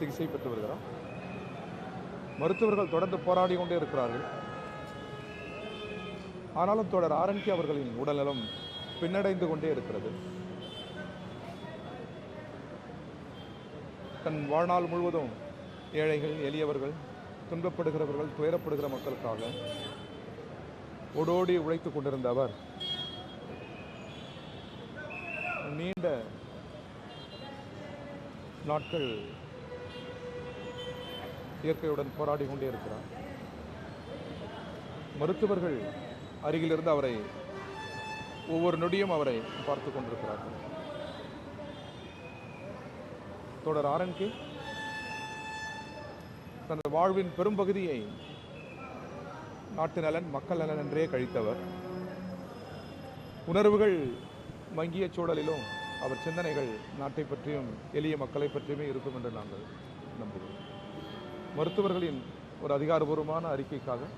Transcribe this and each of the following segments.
சிகிச்சை பெற்று வருகிறார். மருத்துவர்கள் தொடர்ந்து போராடி கொண்டே இருக்கிறார்கள். ஆனாலும் தொடர் ஆர்என்கே அவர்களின் உடல்நலம் பின்னடைந்து கொண்டே இருக்கிறது. தன் வாழ்நாள் முழுவதும் ஏழைகள், எளியவர்கள், துன்பப்படுகிறவர்கள், துயரப்படுகிற மக்களுக்காக ஓடோடி உழைத்துக் கொண்டிருந்த அவர் நீண்ட நாட்கள் இயற்கையுடன் போராடி கொண்டே இருக்கிறார். மருத்துவர்கள் அருகிலிருந்து அவரை ஒவ்வொரு நொடியும் அவரை பார்த்து கொண்டிருக்கிறார்கள். தொடர் ஆர்என்கே தனது வாழ்வின் பெரும்பகுதியை நாட்டு நலன், மக்கள் நலன் என்றே கழித்தவர். உணர்வுகள் மங்கிய சூழலிலும் அவர் சிந்தனைகள் நாட்டை பற்றியும் எளிய மக்களை பற்றியுமே இருக்கும் என்று நாங்கள் நம்புகிறோம். மருத்துவர்களின் ஒரு அதிகாரபூர்வமான அறிக்கைக்காக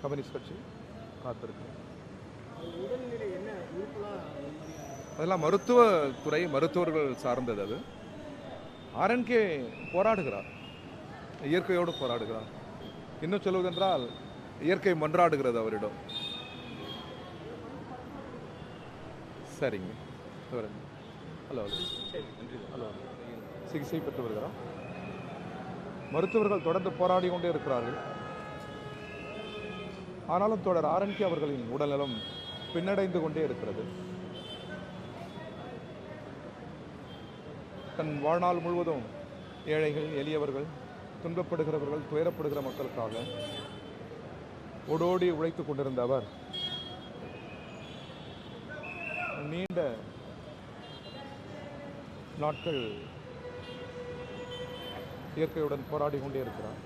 கம்யூனிஸ்ட் கட்சி காத்திருக்கிறோம். அதெல்லாம் மருத்துவத்துறை, மருத்துவர்கள் சார்ந்தது. அது ஆர்என்கே போராடுகிறார், இயற்கையோடு போராடுகிறார். இன்னும் சொல்வதென்றால் இயற்கை மன்றாடுகிறது அவரிடம். சரிங்க, ஹலோ ஹலோ சிகிச்சை பெற்று வருகிறார். மருத்துவர்கள் தொடர்ந்து போராடி கொண்டே இருக்கிறார்கள். ஆனாலும் தொடர் ஆர்என்கே அவர்களின் உடல்நலம் பின்னடைந்து கொண்டே இருக்கிறது. தன் வாழ்நாள் முழுவதும் ஏழைகள், எளியவர்கள், துன்பப்படுகிறவர்கள், துயரப்படுகிற மக்களுக்காக ஓடோடி உழைத்துக் கொண்டிருந்த அவர் நீண்ட நாட்கள் இயற்கையுடன் போராடி கொண்டே இருக்கிறார்.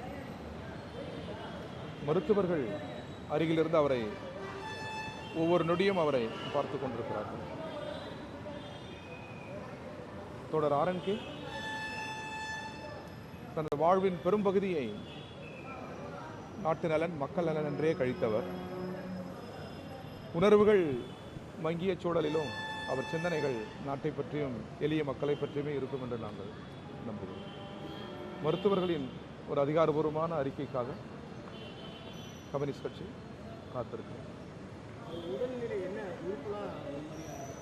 மருத்துவர்கள் அருகிலிருந்து அவரை ஒவ்வொரு நொடியும் அவரை பார்த்து கொண்டிருக்கிறார்கள். தொடர் ஆர்என்கே தனது வாழ்வின் பெரும்பகுதியை நாட்டு நலன், மக்கள் நலன் என்றே கழித்தவர். உணர்வுகள் மங்கிய சூழலிலும் அவர் சிந்தனைகள் நாட்டை பற்றியும் எளிய மக்களை பற்றியுமே இருக்கும் என்று நாங்கள் நம்புகிறோம். மருத்துவர்களின் ஒரு அதிகாரபூர்வமான அறிக்கைக்காக கம்யூனிஸ்ட் கட்சி காத்திருக்கிறோம்.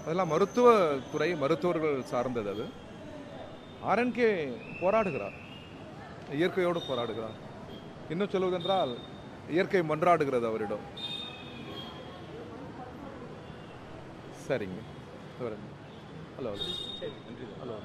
அதெல்லாம் மருத்துவத்துறை, மருத்துவர்கள் சார்ந்தது. அது ஆர்என்கே போராடுகிறார், இயற்கையோடு போராடுகிறார். இன்னும் சொல்வதென்றால் இயற்கை மன்றாடுகிறது அவரிடம். சரிங்க, ஹலோ ஹலோ